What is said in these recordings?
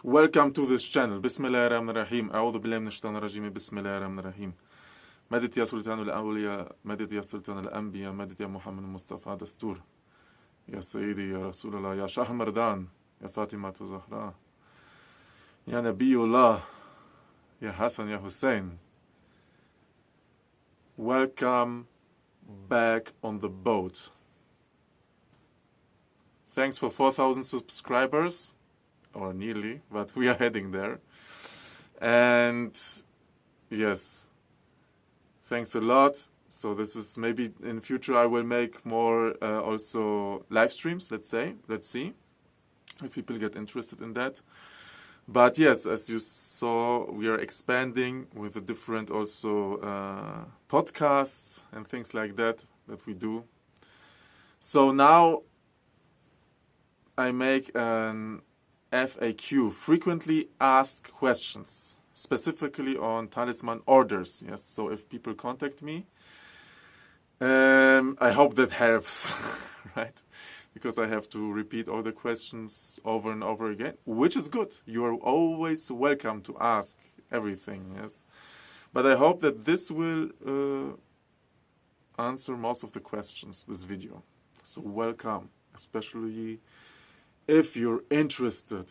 Welcome to this channel. Bismillahirrahmanirrahim. A'udhu billahi minash shaitanir rajim. Bismillahirrahmanirrahim. Madad ya Sultan al-Awliya, Madad ya Sultan al-Anbiya, Madad ya Muhammad Mustafa Dastur. Ya Sayyidi, Ya Rasulullah, Ya Shah Mardan, Ya Fatima Zahra, Ya Nabiullah, Ya Hassan, Ya Hussein. Welcome back on the boat. Thanks for 4,000 subscribers. Or nearly, but we are heading there. And yes, thanks a lot. So this is maybe in future I will make more also live streams, let's see if people get interested in that. But yes, as you saw, we are expanding with the different also podcasts and things like that we do. So now I make an FAQ, frequently asked questions, specifically on talisman orders. Yes, so if people contact me, I hope that helps, right? Because I have to repeat all the questions over and over again, which is good. You are always welcome to ask everything, yes. But I hope that this will answer most of the questions, this video. So welcome, especially if you're interested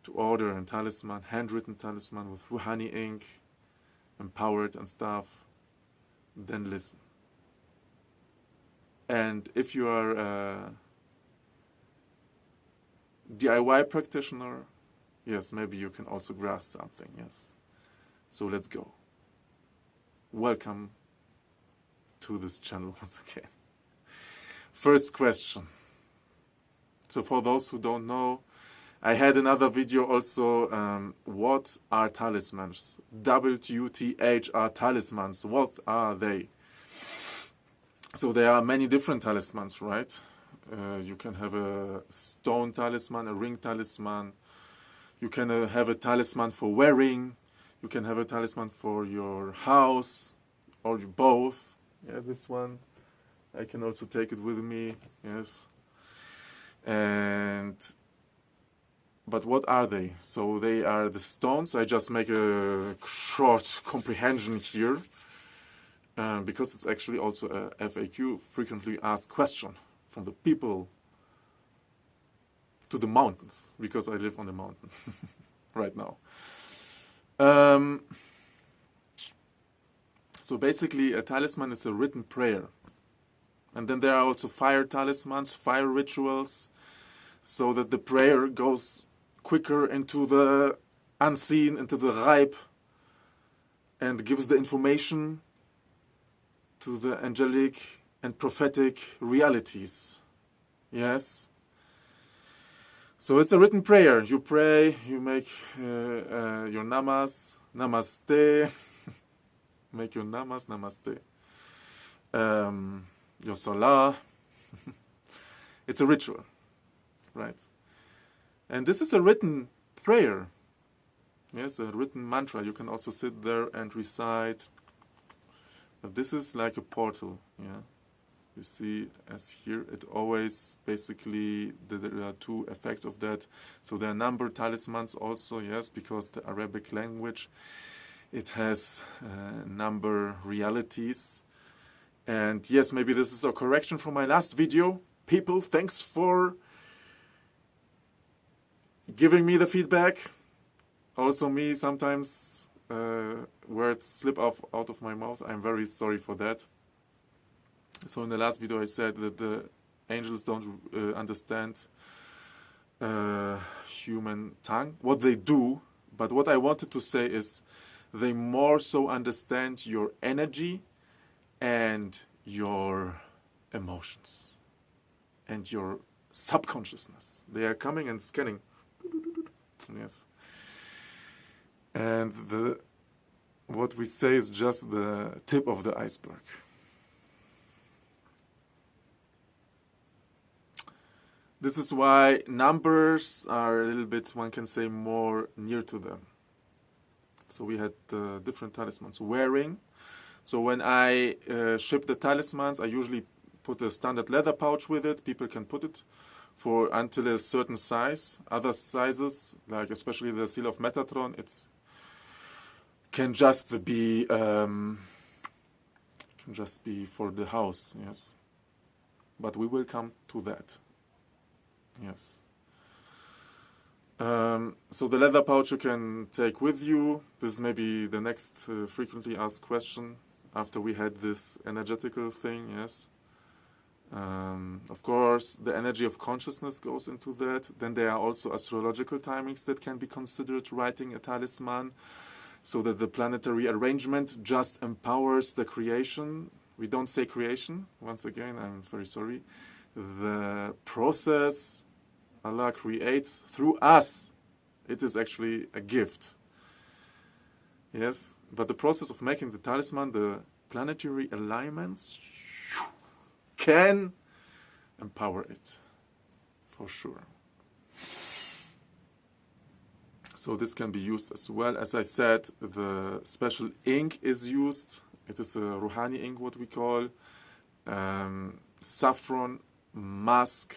to order a talisman, handwritten talisman with Ruhani ink, empowered and stuff, then listen. And if you are a DIY practitioner, yes, maybe you can also grasp something, yes. So let's go. Welcome to this channel once again. First question. So for those who don't know, I had another video also, what are talismans? WTH are talismans. What are they? So there are many different talismans, right? You can have a stone talisman, a ring talisman. You can have a talisman for wearing. You can have a talisman for your house, or both. Yeah, this one. I can also take it with me, yes. But what are they? So they are the stones. I just make a short comprehension here because it's actually also a FAQ, frequently asked question from the people to the mountains, because I live on the mountain right now. So basically a talisman is a written prayer. And then there are also fire talismans, fire rituals, so that the prayer goes quicker into the unseen, into the ghayb, and gives the information to the angelic and prophetic realities. Yes? So it's a written prayer. You pray, you make your namas, namaste, make your namas, namaste. Your salah. It's a ritual, right? And this is a written prayer. Yes, a written mantra. You can also sit there and recite. But this is like a portal, yeah? You see, as here, it always basically, there are two effects of that. So there are number talismans also, yes, because the Arabic language, it has number realities. And yes, maybe this is a correction from my last video. People, thanks for giving me the feedback. Also me, sometimes words slip out of my mouth. I'm very sorry for that. So in the last video I said that the angels don't understand human tongue, what they do. But what I wanted to say is they more so understand your energy and your emotions and your subconsciousness. They are coming and scanning. Yes. And what we say is just the tip of the iceberg. This is why numbers are a little bit, one can say, more near to them. So we had different talismans. Wearing. So when I ship the talismans, I usually put a standard leather pouch with it. People can put it for until a certain size. Other sizes, like especially the seal of Metatron, it can just be for the house, yes. But we will come to that, yes. So the leather pouch you can take with you. This is maybe the next frequently asked question after we had this energetical thing, yes. Of course, the energy of consciousness goes into that. Then there are also astrological timings that can be considered writing a talisman, so that the planetary arrangement just empowers the creation. We don't say creation, once again, I'm very sorry. The process Allah creates through us. It is actually a gift. Yes, but the process of making the talisman, the planetary alignments, can empower it, for sure. So this can be used as well. As I said, the special ink is used. It is a Rouhani ink, what we call saffron, musk,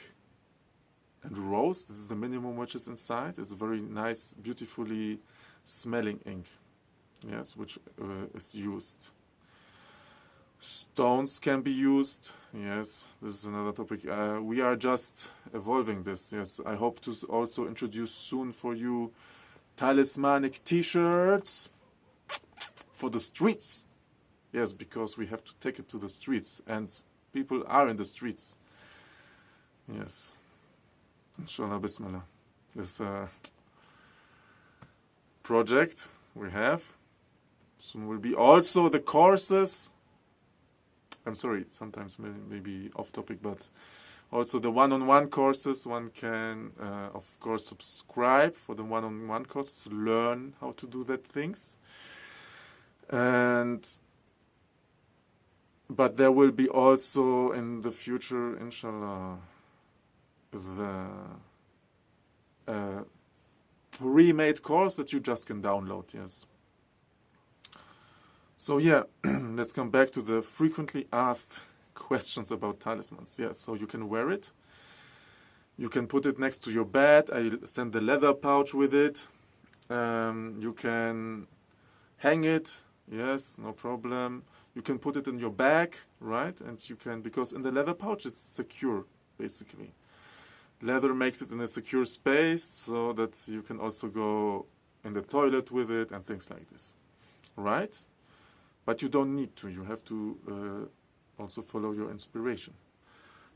and rose. This is the minimum which is inside. It's a very nice, beautifully smelling ink, yes, which is used. Stones can be used. Yes, this is another topic. We are just evolving this. Yes, I hope to also introduce soon for you talismanic t-shirts for the streets. Yes, because we have to take it to the streets, and people are in the streets. Yes. Inshallah, bismillah. This project we have. Soon will be also the courses. I'm sorry, sometimes maybe off topic, but also the one-on-one courses. One can, of course, subscribe for the one-on-one courses, learn how to do that things. But there will be also in the future, inshallah, the pre-made course that you just can download, yes. So yeah, let's come back to the frequently asked questions about talismans. Yeah, so you can wear it. You can put it next to your bed. I send the leather pouch with it. You can hang it. Yes, no problem. You can put it in your bag, right? And you can, because in the leather pouch it's secure, basically. Leather makes it in a secure space so that you can also go in the toilet with it and things like this, right? But you don't need to. You have to also follow your inspiration.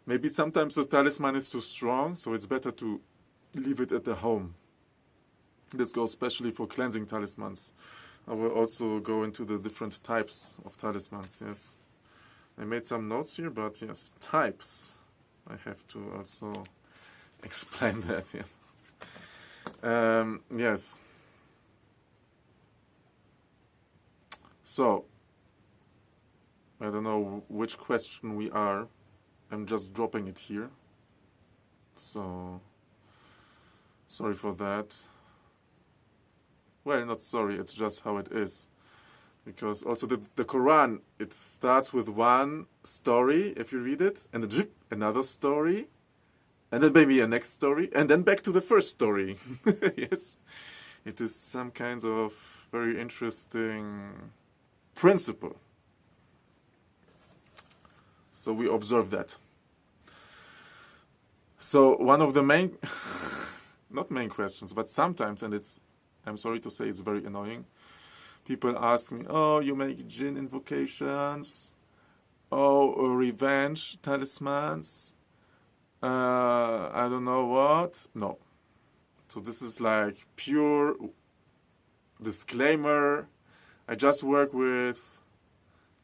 Maybe sometimes the talisman is too strong, so it's better to leave it at the home. This goes especially for cleansing talismans. I will also go into the different types of talismans, yes. I made some notes here, but yes, types. I have to also explain that, yes. Yes. So, I don't know which question we are. I'm just dropping it here. So, sorry for that. Well, not sorry, it's just how it is. Because also the Quran, it starts with one story, if you read it, and then another story, and then maybe a next story, and then back to the first story. Yes. It is some kind of very interesting principle. So we observe that. So one of the main, not main questions, but sometimes, and it's, I'm sorry to say, it's very annoying. People ask me, oh, you make jinn invocations, oh, revenge talismans, I don't know what. No. So this is like pure disclaimer. I just work with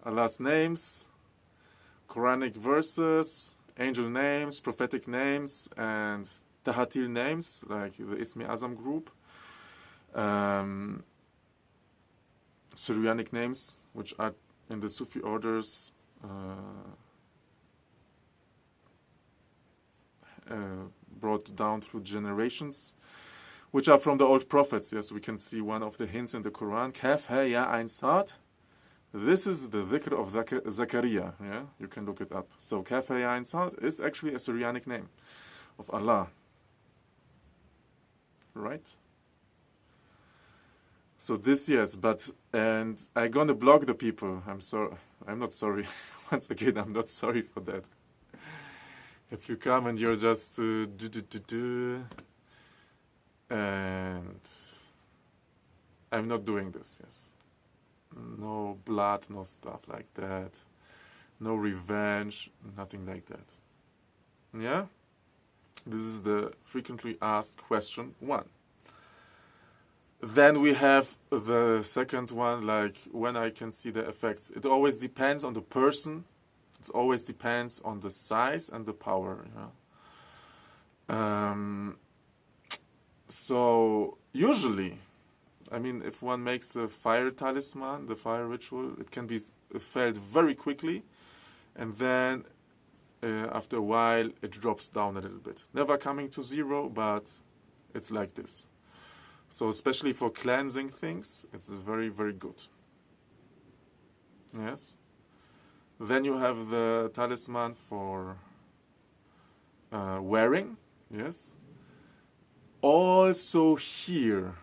Allah's names, Quranic verses, angel names, prophetic names, and Tahatil names, like the Ismi Azam group. Syrianic names, which are in the Sufi orders brought down through generations, which are from the old prophets. Yes, we can see one of the hints in the Quran, Kaf Ha Ya Ain Sad. This is the dhikr of Zakaria. Yeah, you can look it up. So Kaf Ha Ya Ain Sad is actually a Syrianic name. of Allah. Right? So this, yes, and I'm gonna block the people. I'm not sorry. Once again, I'm not sorry for that. If you come and you're just and I'm not doing this, yes. No blood, no stuff like that. No revenge, nothing like that. Yeah? This is the frequently asked question 1. Then we have the second one, like when I can see the effects. It always depends on the person. It always depends on the size and the power. Yeah? So usually, I mean, if one makes a fire talisman, the fire ritual, it can be felt very quickly, and then after a while it drops down a little bit. Never coming to 0, but it's like this. So especially for cleansing things, it's very, very good. Yes. Then you have the talisman for wearing. Yes. Also here,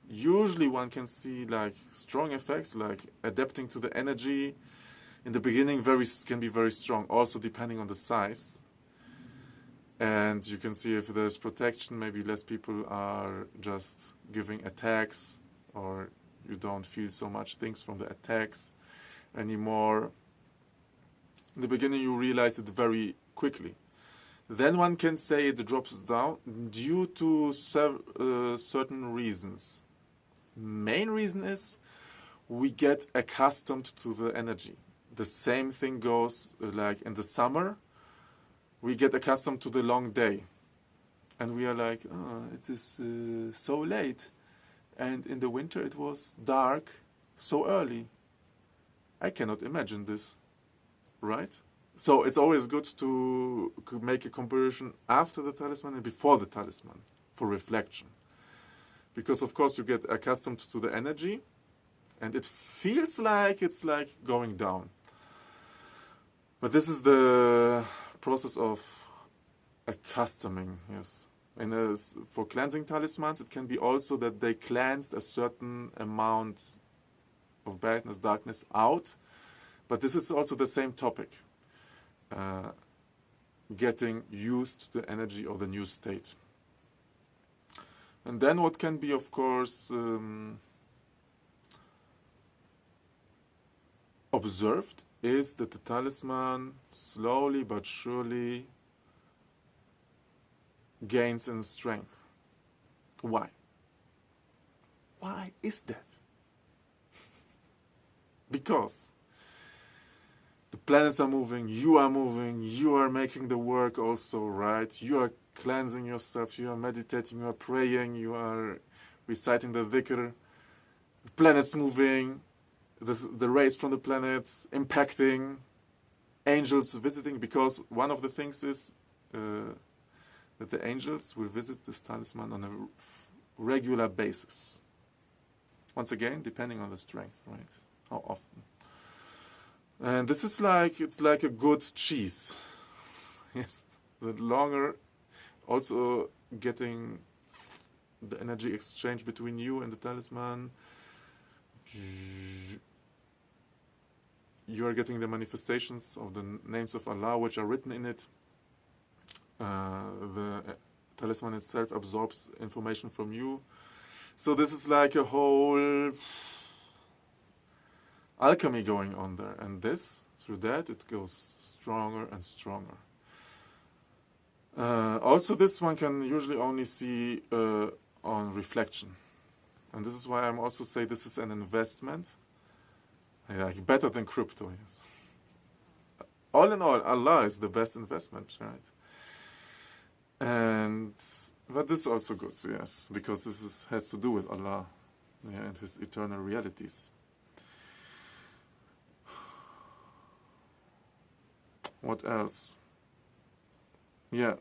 usually one can see like strong effects, like adapting to the energy. In the beginning, can be very strong, also depending on the size. And you can see if there's protection, maybe less people are just giving attacks, or you don't feel so much things from the attacks anymore. In the beginning, you realize it very quickly. Then one can say it drops down due to certain reasons. Main reason is we get accustomed to the energy. The same thing goes like in the summer. We get accustomed to the long day. And we are like, oh, it is so late. And in the winter it was dark so early. I cannot imagine this. Right? So it's always good to make a comparison after the talisman and before the talisman for reflection. Because of course you get accustomed to the energy and it feels like it's like going down. But this is the process of accustoming, yes. And for cleansing talismans, it can be also that they cleansed a certain amount of badness, darkness out. But this is also the same topic. Getting used to the energy of the new state. And then what can be, of course, observed is that the talisman slowly but surely gains in strength. Why? Why is that? Because the planets are moving, you are making the work also, right? You are cleansing yourself, you are meditating, you are praying, you are reciting the dhikr. The planets moving, the rays from the planets impacting, angels visiting, because one of the things is that the angels will visit this talisman on a regular basis. Once again, depending on the strength, right? How often. And this is like, it's like a good cheese. Yes. The longer, also getting the energy exchange between you and the talisman, you are getting the manifestations of the names of Allah which are written in it. The talisman itself absorbs information from you. So this is like a whole alchemy going on there. And this, through that, it goes stronger and stronger. Also, this one can usually only see on reflection. And this is why I'm also say this is an investment. Like better than crypto, yes. All in all, Allah is the best investment, right? But this is also good, yes, because this has to do with Allah, yeah, and His eternal realities. What else? Yeah.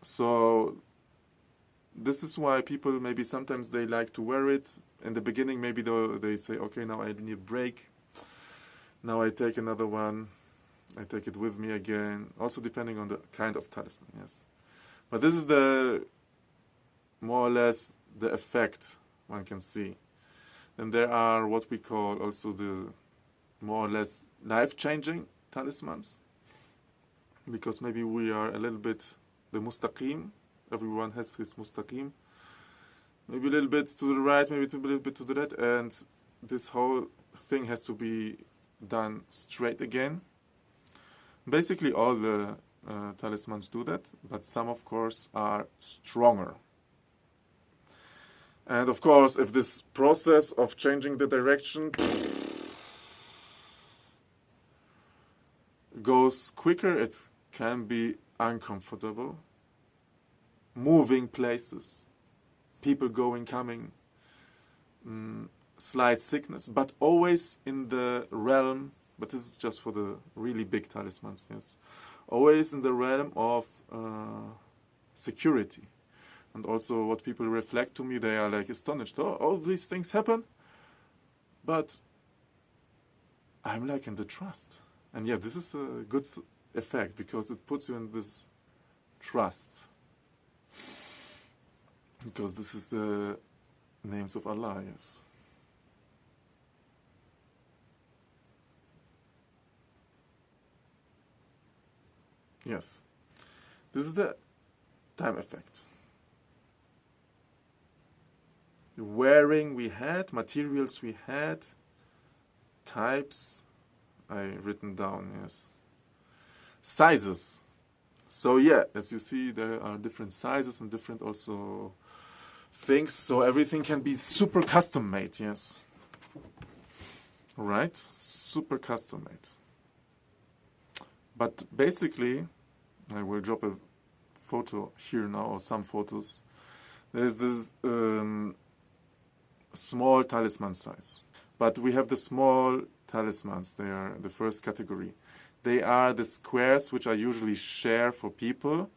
So this is why people maybe sometimes they like to wear it. In the beginning, maybe they say, okay, now I need a break. Now I take another one. I take it with me again, also depending on the kind of talisman, yes. But this is the more or less the effect one can see. And there are what we call also the more or less life-changing talismans, because maybe we are a little bit the mustaqim. Everyone has his mustaqim. Maybe a little bit to the right, maybe a little bit to the left, and this whole thing has to be done straight again. Basically, all the talismans do that, but some, of course, are stronger. And of course, if this process of changing the direction goes quicker, it can be uncomfortable. Moving places, people going, coming, slight sickness, but always in the realm, but this is just for the really big talismans, yes, always in the realm of security. And also what people reflect to me, they are like astonished. Oh, all these things happen, but I'm like in the trust. And yeah, this is a good effect because it puts you in this trust. Because this is the names of Allah, yes. Yes. This is the time effect. Wearing we had, materials we had, types, I written down, yes. Sizes. So yeah, as you see, there are different sizes and different also things. So everything can be super custom made, yes. Right? Super custom made. But basically, I will drop a photo here now, or some photos. There's this small talisman size. But we have the small talismans. They are the first category. They are the squares which I usually share for people,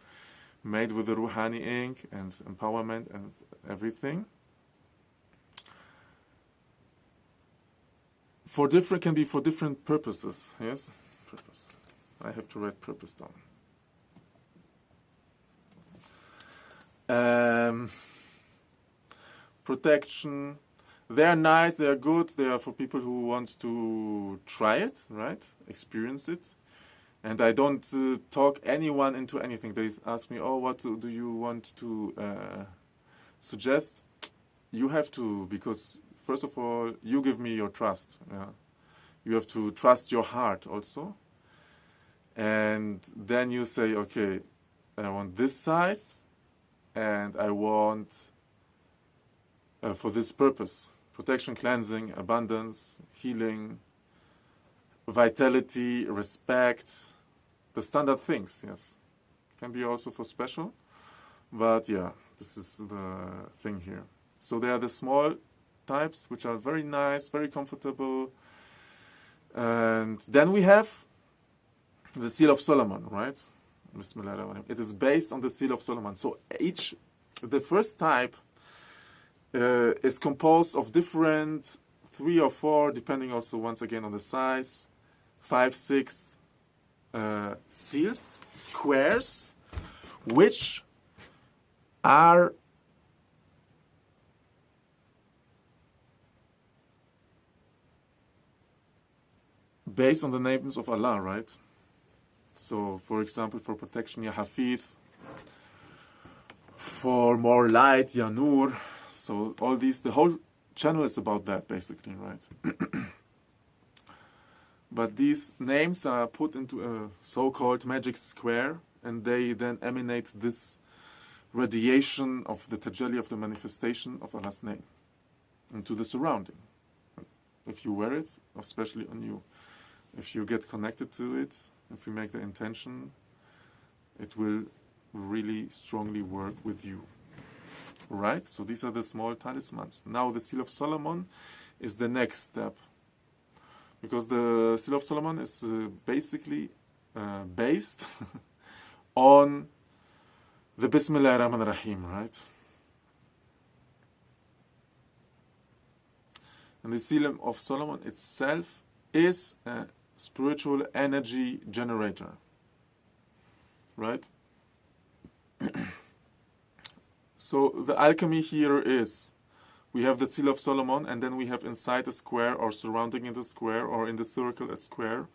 made with the Rouhani ink and empowerment and everything. Can be for different purposes, yes? Purpose. I have to write purpose down. Protection. They are nice, they are good, they are for people who want to try it, right? Experience it. And I don't talk anyone into anything. They ask me, oh, what do you want to suggest? You have to, because first of all, you give me your trust. Yeah? You have to trust your heart also. And then you say, okay, I want this size, and I want for this purpose. Protection, cleansing, abundance, healing, vitality, respect, the standard things, yes. Can be also for special, but yeah, this is the thing here. So they are the small types, which are very nice, very comfortable. And then we have the Seal of Solomon, right? Bismillahirrahmanirrahim. It is based on the Seal of Solomon. So the first type is composed of different 3 or 4, depending also once again on the size, 5, 6 seals, squares, which are based on the names of Allah, right? So, for example, for protection, Ya Hafiz, for more light, Ya Nur. So all these, the whole channel is about that, basically, right? But these names are put into a so-called magic square, and they then emanate this radiation of the tajalli, of the manifestation of Allah's name into the surrounding. If you wear it, especially on you, if you get connected to it, if you make the intention, it will really strongly work with you. Right? So these are the small talismans. Now the Seal of Solomon is the next step. Because the Seal of Solomon is basically based on the Bismillahirrahmanirrahim, right? And the Seal of Solomon itself is a spiritual energy generator, right? So the alchemy here is, we have the Seal of Solomon, and then we have inside a square, or surrounding in the square, or in the circle a square,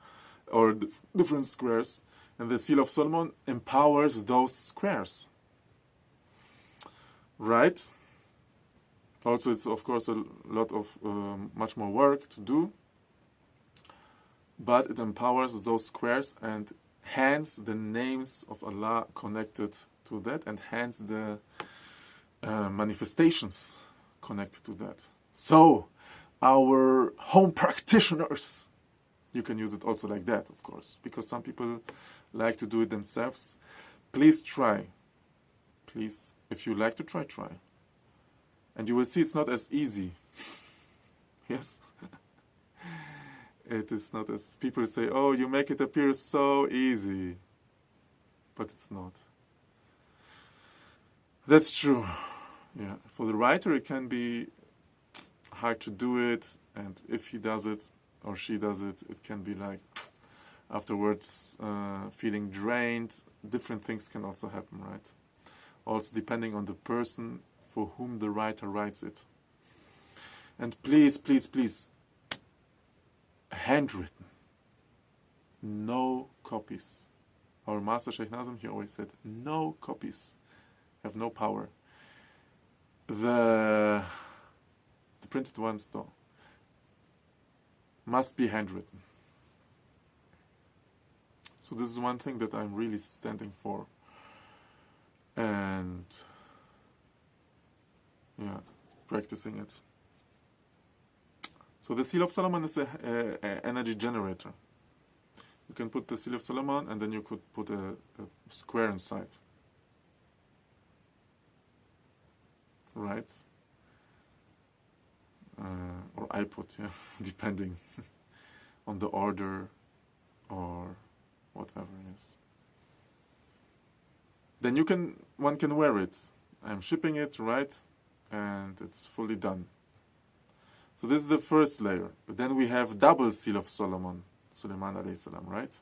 or different squares. And the Seal of Solomon empowers those squares, right? Also, it's of course a lot of much more work to do, but it empowers those squares, and hence the names of Allah connected to that, and hence the manifestations connected to that. So, our home practitioners, you can use it also like that, of course, because some people like to do it themselves. Please try. Please, if you like to try, try. And you will see it's not as easy. Yes? It is not as... People say, oh, you make it appear so easy. But it's not. That's true. Yeah. For the writer, it can be hard to do it. And if he does it, or she does it, it can be like, afterwards, feeling drained. Different things can also happen, right? Also depending on the person for whom the writer writes it. And please, please, please, handwritten. No copies. Our master Sheikh Nazim, he always said, no copies have no power. The printed ones, though, must be handwritten. So this is one thing that I'm really standing for. And yeah, practicing it. So the Seal of Solomon is an energy generator. You can put the Seal of Solomon, and then you could put a square inside. Right? Or I put, yeah, depending on the order or whatever it is. Then one can wear it. I'm shipping it, right? And it's fully done. So this is the first layer. But then we have double Seal of Solomon, Sulaiman alayhi salam, right?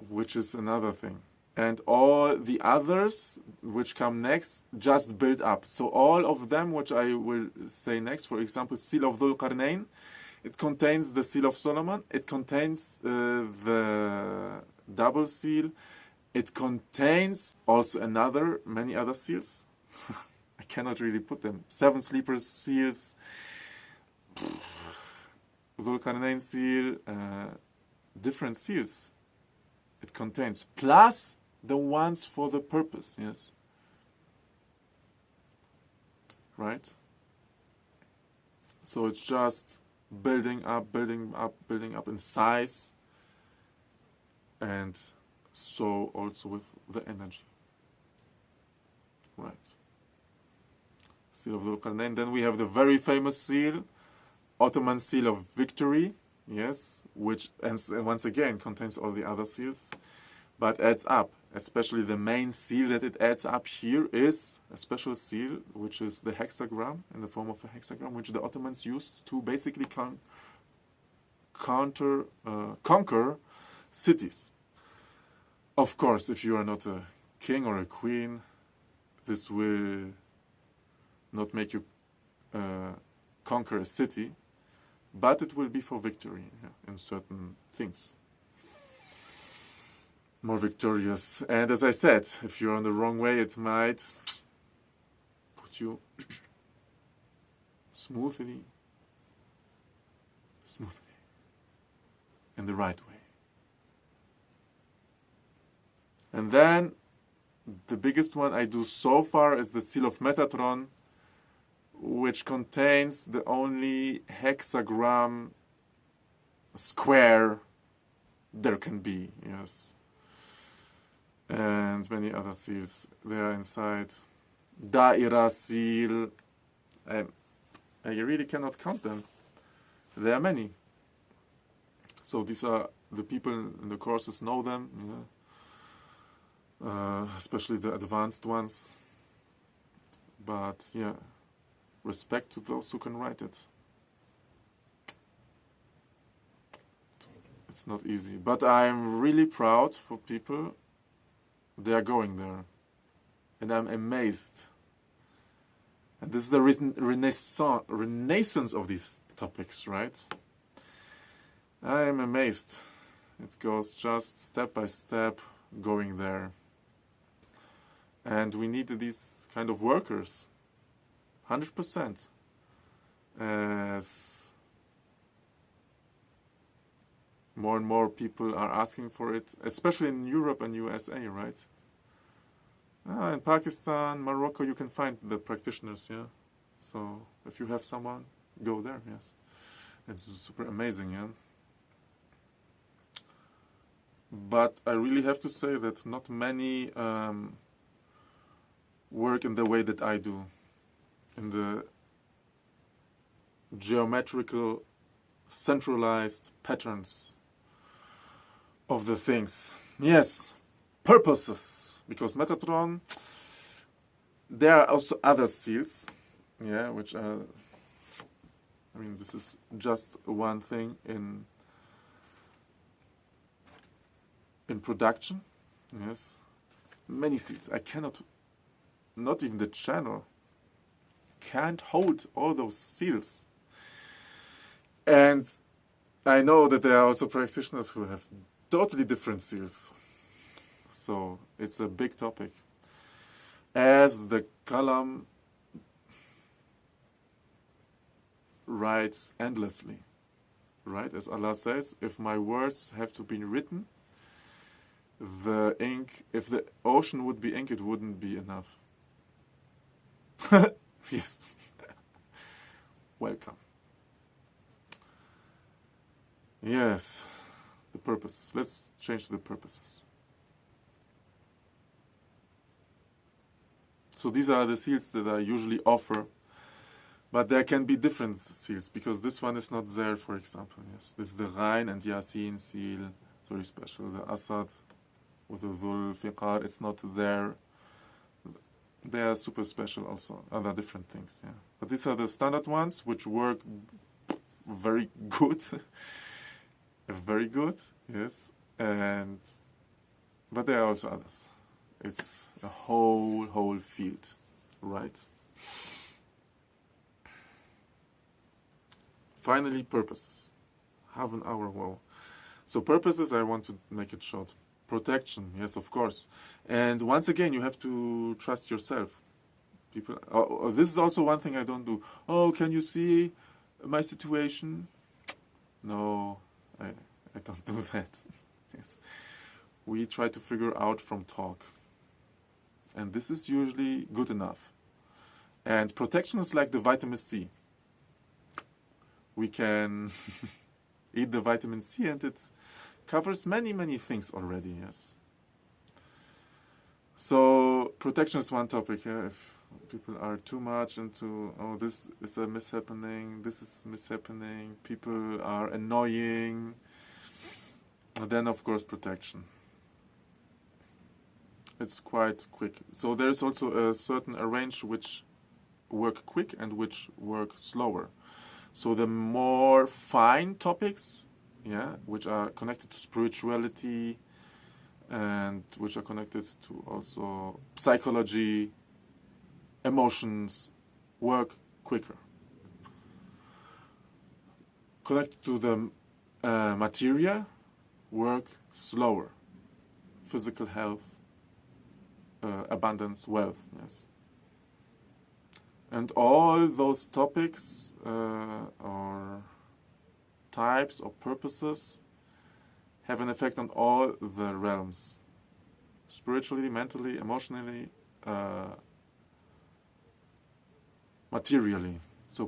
Which is another thing. And all the others which come next just build up. So all of them, which I will say next, for example, Seal of Dhul Qarnayn, it contains the Seal of Solomon, it contains the double seal, it contains also many other seals. I cannot really put them. 7 sleepers seals, Dhul Qarnayn seal, different seals it contains, plus the ones for the purpose, yes. Right? So it's just building up in size, and so also with the energy. Right. Seal of Dhul Qarnayn. Then we have the very famous seal, Ottoman seal of victory, yes, which and once again contains all the other seals, but adds up. Especially the main seal that it adds up here is a special seal, which is the hexagram, in the form of a hexagram, which the Ottomans used to basically conquer cities. Of course, if you are not a king or a queen, this will not make you conquer a city, but it will be for victory, yeah, in certain things. More victorious. And as I said, if you're on the wrong way, it might put you smoothly in the right way. And then the biggest one I do so far is the seal of Metatron, which contains the only hexagram square there can be, yes. And many other seals. They are inside. Da'ira seal. I really cannot count them. There are many. So these are the people in the courses know them, especially the advanced ones. But yeah, respect to those who can write it. It's not easy. But I'm really proud for people. They are going there. And I'm amazed. And this is the renaissance of these topics, right? I am amazed. It goes just step by step going there. And we need these kind of workers. 100%. As more and more people are asking for it, especially in Europe and USA, right? In Pakistan, Morocco, you can find the practitioners, yeah? So if you have someone, go there, yes. It's super amazing, yeah? But I really have to say that not many work in the way that I do, in the geometrical, centralized patterns of the things. Yes, purposes, because Metatron, there are also other seals, yeah, which are, I mean, this is just one thing in production, yes, many seals. I cannot, not even the channel, can't hold all those seals. And I know that there are also practitioners who have totally different seals. So it's a big topic. As the Kalam writes endlessly, right? As Allah says, if my words have to be written, the ink, if the ocean would be ink, it wouldn't be enough. Yes. Welcome. Yes, the purposes. Let's change the purposes. So these are the seals that I usually offer, but there can be different seals, because this one is not there, for example. Yes, this is the Ghain and Yasin seal, it's very special. The Asad with the Dhul, Fiqar, it's not there. They are super special also, other different things, yeah. But these are the standard ones, which work very good. Very good, yes. But there are also others. It's a whole field, right? Finally, purposes. Half an hour, wow. So purposes, I want to make it short. Protection, yes, of course. And once again, you have to trust yourself. People. This is also one thing I don't do. Oh, can you see my situation? No, I don't do that. Yes. We try to figure out from talk. And this is usually good enough. And protection is like the vitamin C. We can eat the vitamin C and it covers many things already, yes. So protection is one topic, yeah? If people are too much into, oh, this is a mishappening, this is mishappening, people are annoying, then of course protection. It's quite quick. So there's also a certain range which work quick and which work slower. So the more fine topics, yeah, which are connected to spirituality and which are connected to also psychology, emotions, work quicker. Connected to the materia, work slower. Physical health, abundance, wealth, yes. And all those topics or types or purposes have an effect on all the realms. Spiritually, mentally, emotionally, materially. So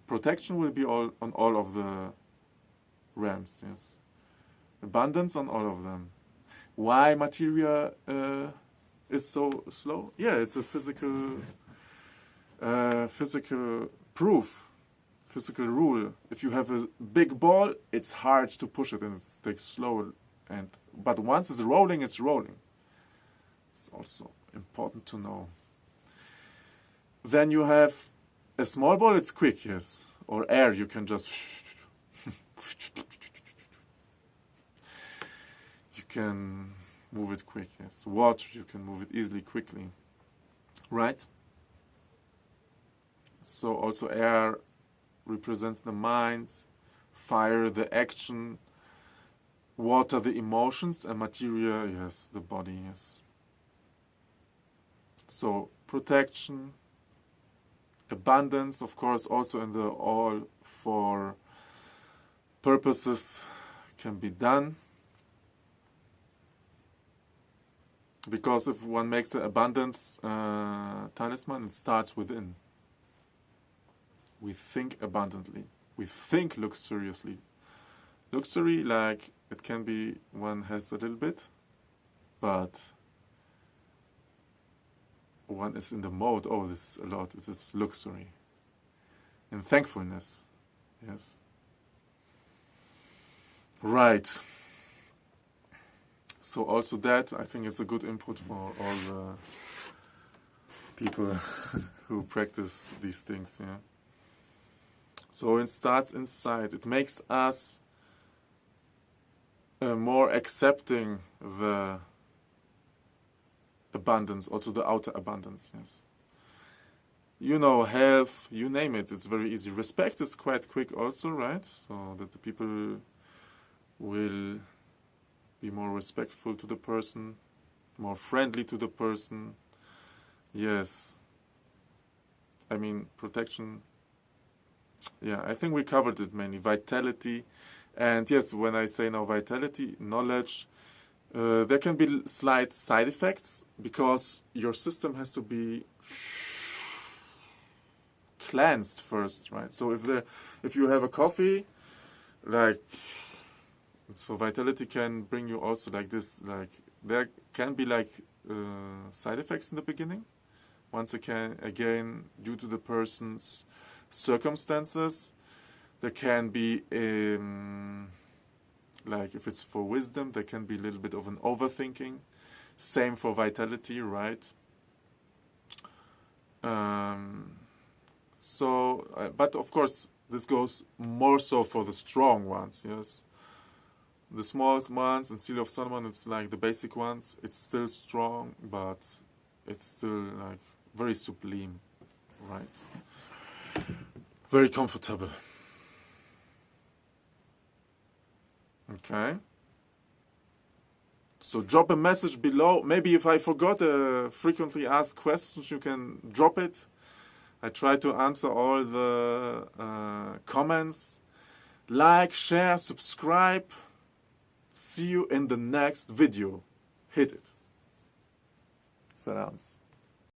protection will be on all of the realms, yes. Abundance on all of them. Why materia is so slow? Yeah, it's a physical proof, physical rule. If you have a big ball, it's hard to push it and it takes slow. But once it's rolling, it's rolling. It's also important to know. Then you have a small ball, it's quick, yes. Or air, you can just can move it quick, yes. Water, you can move it easily, quickly, right? So also air represents the mind, fire, the action, water, the emotions, and materia, yes, the body, yes. So protection, abundance, of course, also in the all for purposes can be done. Because if one makes an abundance talisman, it starts within. We think abundantly. We think luxuriously. Luxury, like, it can be one has a little bit, but one is in the mode, oh, this is a lot, this is luxury. And thankfulness, yes. Right. So also that, I think it's a good input for all the people who practice these things, yeah. So it starts inside. It makes us more accepting the abundance, also the outer abundance, yes. You know, health, you name it, it's very easy. Respect is quite quick also, right? So that the people will be more respectful to the person, more friendly to the person. Yes. I mean, protection. Yeah, I think we covered it mainly. Vitality. And yes, when I say now vitality, knowledge, there can be slight side effects because your system has to be cleansed first, right? So if you have a coffee, like, so vitality can bring you also like this, like there can be like side effects in the beginning. Once again, due to the person's circumstances, there can be like if it's for wisdom, there can be a little bit of an overthinking. Same for vitality, right? But of course, this goes more so for the strong ones, yes. The smallest ones in Seal of Solomon, it's like the basic ones. It's still strong, but it's still like very sublime, right? Very comfortable. Okay. So drop a message below. Maybe if I forgot frequently asked questions, you can drop it. I try to answer all the comments. Like, share, subscribe. See you in the next video. Hit it. Salams.